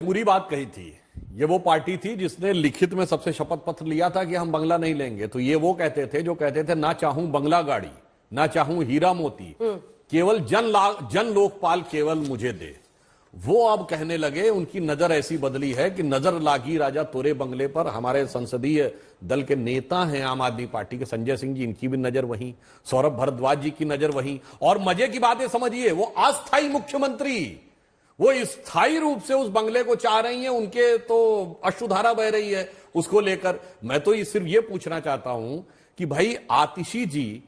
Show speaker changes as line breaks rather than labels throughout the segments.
पूरी बात कही थी। ये वो पार्टी थी जिसने लिखित में सबसे शपथ पत्र लिया था कि हम बंगला नहीं लेंगे। तो ये वो कहते थे जो कहते थे ना चाहूं बंगला गाड़ी, ना चाहूं हीरा मोती, केवल जन लोकपाल केवल मुझे दे। वो अब कहने लगे, उनकी नजर ऐसी बदली है कि नजर लागी राजा तोरे बंगले पर। हमारे संसदीय दल के नेता हैं आम आदमी पार्टी के संजय सिंह जी, इनकी भी नजर वहीं, सौरभ भारद्वाज जी की नजर वहीं। और मजे की बात है, समझिए, वो अस्थायी मुख्यमंत्री, वो स्थायी रूप से उस बंगले को चाह रही हैं। उनके तो अश्रुधारा बह रही है उसको लेकर। मैं तो सिर्फ ये पूछना चाहता हूं कि भाई आतिशी जी,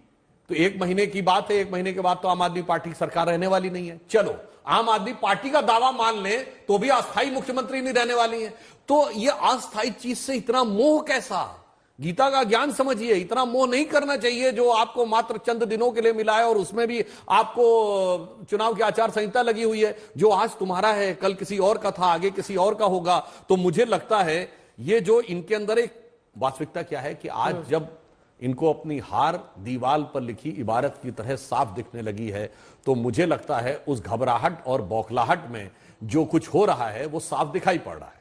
तो 1 महीने की बात है, 1 महीने के बाद तो आम आदमी पार्टी की सरकार रहने वाली नहीं है। चलो आम आदमी पार्टी का दावा मान ले तो भी अस्थायी मुख्यमंत्री नहीं रहने वाली है। तो ये अस्थायी चीज से इतना मोह कैसा? गीता का ज्ञान समझिए, इतना मोह नहीं करना चाहिए जो आपको मात्र चंद दिनों के लिए मिला है। और उसमें भी आपको चुनाव की आचार संहिता लगी हुई है। जो आज तुम्हारा है कल किसी और का था, आगे किसी और का होगा। तो मुझे लगता है ये जो इनके अंदर एक वास्तविकता क्या है कि आज जब इनको अपनी हार दीवार पर लिखी इबारत की तरह साफ दिखने लगी है, तो मुझे लगता है उस घबराहट और बौखलाहट में जो कुछ हो रहा है वो साफ दिखाई पड़ रहा है।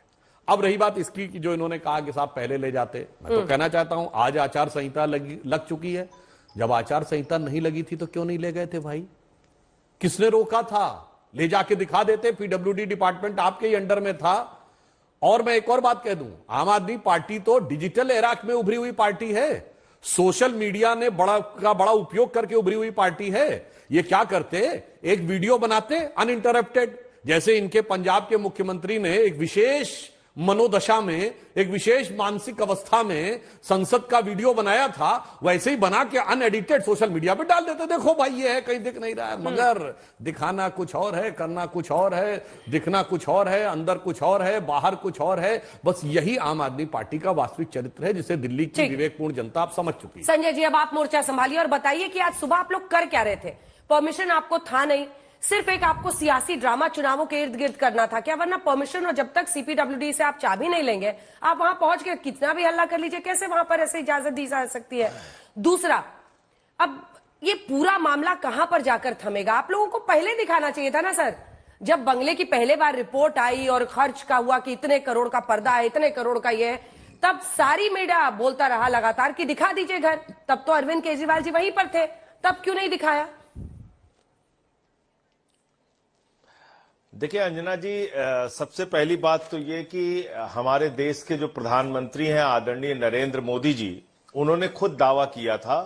अब रही बात इसकी कि जो इन्होंने कहा कि साहब पहले ले जाते, मैं तो कहना चाहता हूं आज आचार संहिता लग चुकी है। जब आचार संहिता नहीं लगी थी तो क्यों नहीं ले गए थे भाई? किसने रोका था? ले जाके दिखा देते। पीडब्ल्यूडी डिपार्टमेंट आपके ही अंडर में था। और मैं एक और बात कह दूं, आम आदमी पार्टी तो डिजिटल एरा में उभरी हुई पार्टी है। सोशल मीडिया ने बड़ा उपयोग करके उभरी हुई पार्टी है। ये क्या करते, एक वीडियो बनाते अनइंटरप्टेड, जैसे इनके पंजाब के मुख्यमंत्री ने एक विशेष मनोदशा में, एक विशेष मानसिक अवस्था में संसद का वीडियो बनाया था, वैसे ही बना के अनएडिटेड सोशल मीडिया पे डाल देते। देखो भाई ये है, कहीं दिख नहीं रहा है। मगर दिखाना कुछ और है, करना कुछ और है, दिखना कुछ और है, अंदर कुछ और है, बाहर कुछ और है। बस यही आम आदमी पार्टी का वास्तविक चरित्र है, जिसे दिल्ली की विवेकपूर्ण जनता आप समझ चुकी है।
संजय जी, अब आप मोर्चा संभालिए और बताइए कि आज सुबह आप लोग कर क्या रहे थे? परमिशन आपको था नहीं, सिर्फ एक आपको सियासी ड्रामा चुनावों के इर्द गिर्द करना था क्या? वरना परमिशन, और जब तक सीपीडब्ल्यूडी से आप चाबी नहीं लेंगे, आप वहां पहुंच के कितना भी हल्ला कर लीजिए, कैसे वहां पर ऐसे इजाजत दी जा सकती है? दूसरा, अब ये पूरा मामला कहां पर जाकर थमेगा? आप लोगों को पहले दिखाना चाहिए था ना सर। जब बंगले की पहले बार रिपोर्ट आई और खर्च का हुआ कि इतने करोड़ का पर्दा है, इतने करोड़ का ये है, तब सारी मीडिया बोलता रहा लगातार कि दिखा दीजिए घर। तब तो अरविंद केजरीवाल जी वहीं पर थे, तब क्यों नहीं दिखाया?
देखिए अंजना जी, सबसे पहली बात तो ये कि हमारे देश के जो प्रधानमंत्री हैं आदरणीय नरेंद्र मोदी जी, उन्होंने खुद दावा किया था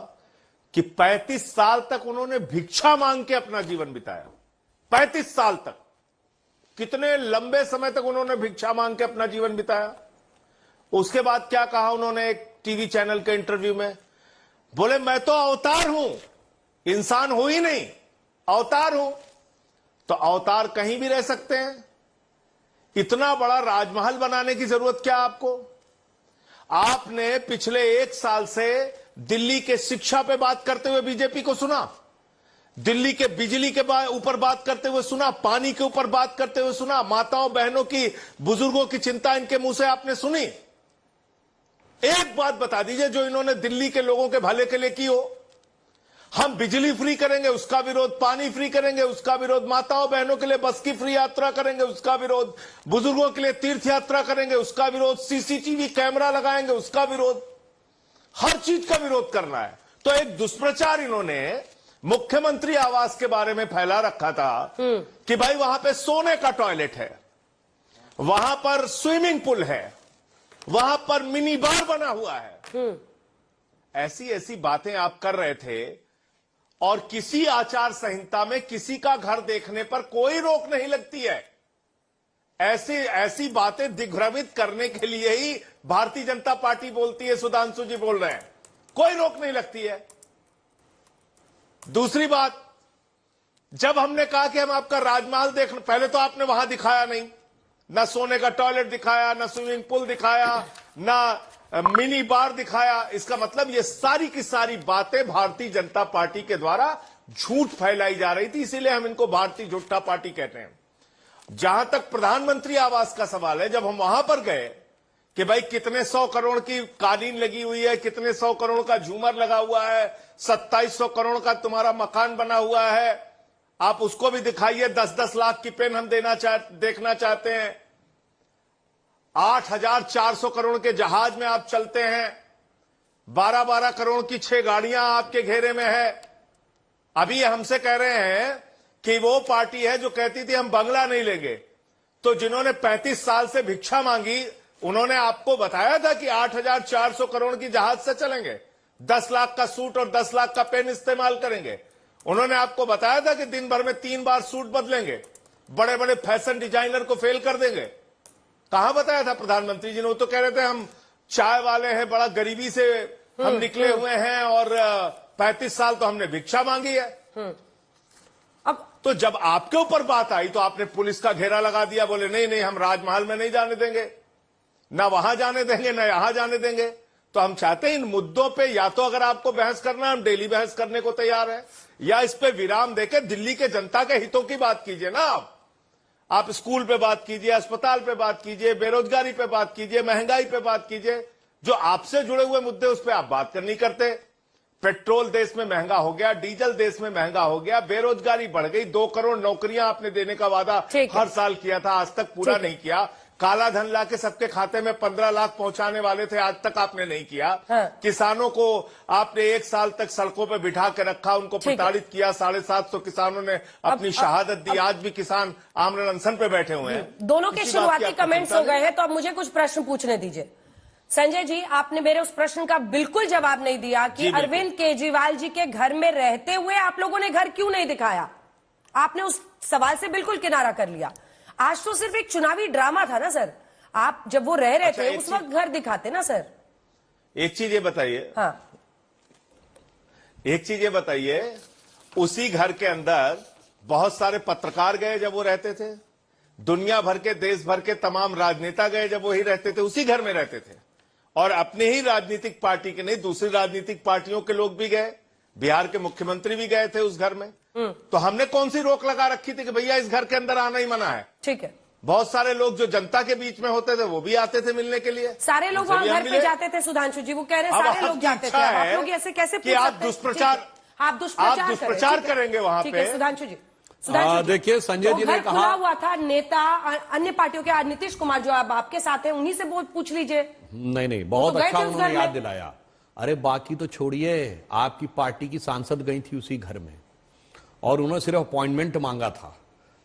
कि 35 साल तक उन्होंने भिक्षा मांग के अपना जीवन बिताया। 35 साल तक, कितने लंबे समय तक उन्होंने भिक्षा मांग के अपना जीवन बिताया। उसके बाद क्या कहा उन्होंने एक टीवी चैनल के इंटरव्यू में? बोले मैं तो अवतार हूं, इंसान हो ही नहीं, अवतार हूं। तो अवतार कहीं भी रह सकते हैं। इतना बड़ा राजमहल बनाने की जरूरत क्या आपको? आपने पिछले 1 साल से दिल्ली के शिक्षा पे बात करते हुए बीजेपी को सुना, दिल्ली के बिजली के ऊपर बात करते हुए सुना, पानी के ऊपर बात करते हुए सुना, माताओं बहनों की, बुजुर्गों की चिंता इनके मुंह से आपने सुनी। एक बात बता दीजिए जो इन्होंने दिल्ली के लोगों के भले के लिए की हो। हम बिजली फ्री करेंगे, उसका विरोध, पानी फ्री करेंगे, उसका विरोध, माताओं बहनों के लिए बस की फ्री यात्रा करेंगे, उसका विरोध, बुजुर्गों के लिए तीर्थ यात्रा करेंगे, उसका विरोध, सीसीटीवी कैमरा लगाएंगे, उसका विरोध, हर चीज का विरोध करना है। तो एक दुष्प्रचार इन्होंने मुख्यमंत्री आवास के बारे में फैला रखा था कि भाई वहां पे सोने का टॉयलेट है, वहां पर स्विमिंग पूल है, वहां पर मिनी बार बना हुआ है। ऐसी ऐसी बातें आप कर रहे थे और किसी आचार संहिता में किसी का घर देखने पर कोई रोक नहीं लगती है। ऐसी बातें दिग्भ्रमित करने के लिए ही भारतीय जनता पार्टी बोलती है, सुधांशु जी बोल रहे हैं, कोई रोक नहीं लगती है। दूसरी बात, जब हमने कहा कि हम आपका राजमहल देख, पहले तो आपने वहां दिखाया नहीं, ना सोने का टॉयलेट दिखाया, ना स्विमिंग पूल दिखाया, ना मिनी बार दिखाया। इसका मतलब ये सारी की सारी बातें भारतीय जनता पार्टी के द्वारा झूठ फैलाई जा रही थी, इसीलिए हम इनको भारतीय झूठा पार्टी कहते हैं। जहां तक प्रधानमंत्री आवास का सवाल है, जब हम वहां पर गए कि भाई कितने 100 करोड़ की कालीन लगी हुई है, कितने 100 करोड़ का झूमर लगा हुआ है, 2700 करोड़ का तुम्हारा मकान बना हुआ है, आप उसको भी दिखाइए, 10-10 लाख की पेन हम देखना चाहते हैं। 8,400 करोड़ के जहाज में आप चलते हैं, 12-12 करोड़ की 6 गाड़ियां आपके घेरे में है। अभी ये हमसे कह रहे हैं कि वो पार्टी है जो कहती थी हम बंगला नहीं लेंगे। तो जिन्होंने 35 साल से भिक्षा मांगी, उन्होंने आपको बताया था कि 8,400 करोड़ की जहाज से चलेंगे, 10 लाख का सूट और 10 लाख का पेन इस्तेमाल करेंगे। उन्होंने आपको बताया था कि दिन भर में 3 बार सूट बदलेंगे, बड़े बड़े फैशन डिजाइनर को फेल कर देंगे। कहां बताया था प्रधानमंत्री जी ने? वो तो कह रहे थे हम चाय वाले हैं, बड़ा गरीबी से हम निकले हुए हैं और 35 साल तो हमने भिक्षा मांगी है।
अब
तो जब आपके ऊपर बात आई तो आपने पुलिस का घेरा लगा दिया, बोले नहीं नहीं हम राजमहल में नहीं जाने देंगे, ना वहां जाने देंगे ना यहां जाने देंगे। तो हम चाहते हैं इन मुद्दों पे या तो अगर आपको बहस करना है, हम डेली बहस करने को तैयार हैं, या इस पे विराम देकर दिल्ली के जनता के हितों की बात कीजिए ना। आप स्कूल पे बात कीजिए, अस्पताल पे बात कीजिए, बेरोजगारी पे बात कीजिए, महंगाई पे बात कीजिए। जो आपसे जुड़े हुए मुद्दे उस पर आप बात करनी करते। पेट्रोल देश में महंगा हो गया, डीजल देश में महंगा हो गया, बेरोजगारी बढ़ गई, 2 करोड़ नौकरियां आपने देने का वादा हर साल किया था, आज तक पूरा नहीं किया। काला धन लाके सबके खाते में 15 लाख पहुंचाने वाले थे, आज तक आपने नहीं किया।
हाँ।
किसानों को आपने 1 साल तक सड़कों पे बिठा के रखा, उनको प्रताड़ित किया। 750 किसानों ने अपनी शहादत दी। आज भी किसान आमरण अनशन पे बैठे हुए हैं।
दोनों के शुरुआती कमेंट्स हो गए हैं, तो अब मुझे कुछ प्रश्न पूछने दीजिए। संजय जी, आपने मेरे उस प्रश्न का बिल्कुल जवाब नहीं दिया कि अरविंद केजरीवाल जी के घर में रहते हुए आप लोगों ने घर क्यों नहीं दिखाया। आपने उस सवाल से बिल्कुल किनारा कर लिया। आज तो सिर्फ एक चुनावी ड्रामा था ना सर, आप जब वो रह रहे थे उस वक्त घर दिखाते ना सर।
एक चीज ये बताइए,
हाँ,
एक चीज ये बताइए, उसी घर के अंदर बहुत सारे पत्रकार गए जब वो रहते थे, दुनिया भर के देश भर के तमाम राजनेता गए जब वही रहते थे, उसी घर में रहते थे। और अपने ही राजनीतिक पार्टी के नहीं, दूसरी राजनीतिक पार्टियों के लोग भी गए, बिहार के मुख्यमंत्री भी गए थे उस घर में। तो हमने कौन सी रोक लगा रखी थी कि भैया इस घर के अंदर आना ही मना है?
ठीक है।
बहुत सारे लोग जो जनता के बीच में होते थे वो भी आते थे मिलने के लिए।
सारे लोग वहां घर पे जाते थे सुधांशु जी, वो कह रहे हैं सारे लोग जाते थे। आप लोग ऐसे कैसे
कि आप दुष्प्रचार करेंगे वहां पे?
सुधांशु जी,
देखिए संजय जी ने कहा
खुला हुआ था, नेता अन्य पार्टियों के, आज नीतीश कुमार जो अब आपके साथ हैं उन्हीं से पूछ लीजिए।
नहीं, बहुत अच्छा उन्होंने याद दिलाया। अरे बाकी तो छोड़िए, आपकी पार्टी की सांसद गई थी उसी घर में और उन्होंने सिर्फ अपॉइंटमेंट मांगा था।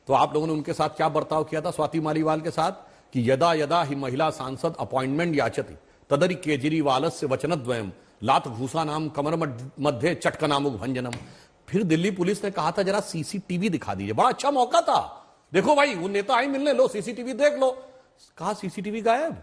तो आप लोगों ने उनके साथ क्या बर्ताव किया था स्वाति मालीवाल के साथ कि यदा यदा ही महिला सांसद अपॉइंटमेंट याचति तदरि केजरीवालस्य वचनद्वयम् लात भूसा नाम कमर मध्य चटकनामुक भंजनम। फिर दिल्ली पुलिस ने कहा था जरा सीसीटीवी दिखा दीजिए, बड़ा अच्छा मौका था, देखो भाई वो नेता आई मिलने, लो सीसीटीवी देख लो। कहा सीसीटीवी गायब,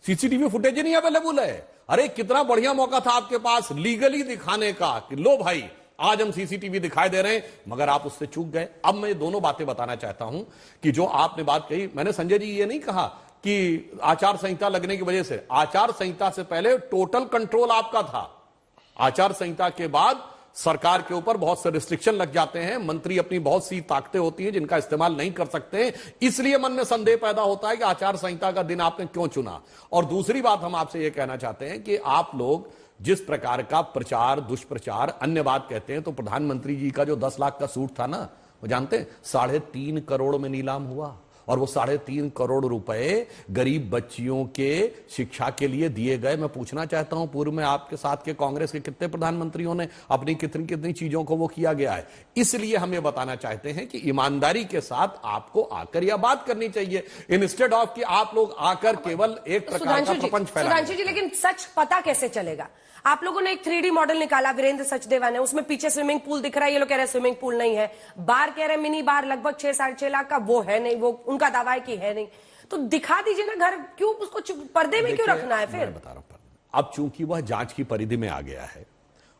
सीसीटीवी फुटेज ही नहीं अवेलेबल है। अरे कितना बढ़िया मौका था आपके पास लीगली दिखाने का कि लो भाई आज हम सीसीटीवी दिखाई दे रहे हैं, मगर आप उससे चूक गए। अब मैं दोनों बातें बताना चाहता हूं कि जो आपने बात कही, मैंने संजय जी ये नहीं कहा कि आचार संहिता लगने की वजह से, आचार संहिता से पहले टोटल कंट्रोल आपका था। आचार संहिता के बाद सरकार के ऊपर बहुत से रिस्ट्रिक्शन लग जाते हैं, मंत्री अपनी बहुत सी ताकतें होती हैं जिनका इस्तेमाल नहीं कर सकते, इसलिए मन में संदेह पैदा होता है कि आचार संहिता का दिन आपने क्यों चुना। और दूसरी बात हम आपसे यह कहना चाहते हैं कि आप लोग जिस प्रकार का प्रचार दुष्प्रचार अन्य बात कहते हैं, तो प्रधानमंत्री जी का जो 10 लाख का सूट था ना, वो जानते हैं 3.5 करोड़ में नीलाम हुआ और वो 3.5 करोड़ रुपए गरीब बच्चियों के शिक्षा के लिए दिए गए। मैं पूछना चाहता हूं पूर्व में आपके साथ के कांग्रेस के कितने प्रधानमंत्रियों ने अपनी कितनी कितनी चीजों को वो किया गया है। इसलिए हम ये बताना चाहते हैं कि ईमानदारी के साथ आपको आकर यह बात करनी चाहिए, इंस्टेड ऑफ कि आप लोग आकर केवल एक प्रकार का प्रपंच फैलाएं।
सुधांशु जी, लेकिन सच पता कैसे चलेगा? आप लोगों ने एक 3D मॉडल निकाला, वीरेंद्र सचदेवा ने, उसमें पीछे स्विमिंग पूल दिख रहा है, ये लोग कह रहे हैं स्विमिंग पूल नहीं है, बार कह रहे हैं मिनी बार लगभग 6-6.5 लाख का, वो है नहीं, वो उनका दावा है कि है नहीं। तो दिखा दीजिए ना घर, क्यों उसको पर्दे में क्यों रखना है? फिर
मैं बता रहा हूं, अब चूंकि वह जांच की परिधि में आ गया है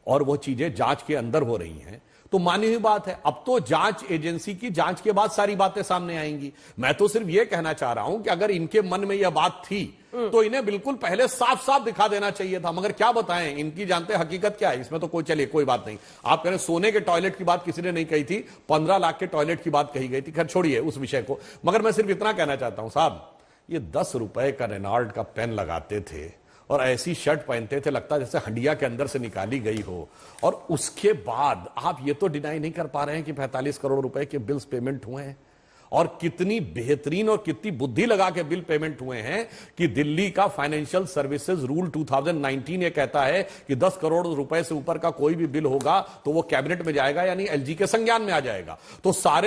और वो चीजें जांच के अंदर हो रही हैं, तो मानी हुई बात है, अब तो जांच एजेंसी की जांच के बाद सारी बातें सामने आएंगी। मैं तो सिर्फ यह कहना चाह रहा हूं कि अगर इनके मन में यह बात थी तो इन्हें बिल्कुल पहले साफ साफ दिखा देना चाहिए था, मगर क्या बताएं, इनकी जानते हकीकत क्या है इसमें, तो कोई चलिए कोई बात नहीं। आप कह रहे सोने के टॉयलेट की बात किसी ने नहीं कही थी, 15 लाख के टॉयलेट की बात कही गई थी, खैर छोड़िए उस विषय को। मगर मैं सिर्फ इतना कहना चाहता हूं साहब, ये 10 रुपए का रेनॉल्ट का पेन लगाते थे और ऐसी शर्ट पहनते थे लगता जैसे हंडिया के अंदर से निकाली गई हो, और उसके बाद आप ये तो डिनाई नहीं कर पा रहे हैं कि 45 करोड़ रुपए के बिल्स पेमेंट हुए हैं। और कितनी बेहतरीन और कितनी बुद्धि लगा के बिल पेमेंट हुए हैं कि दिल्ली का फाइनेंशियल सर्विसेज रूल 2019 ये कहता है कि 10 करोड़ रुपए से ऊपर का कोई भी बिल होगा तो वो कैबिनेट में जाएगा, यानी एलजी के संज्ञान में आ जाएगा। तो सारे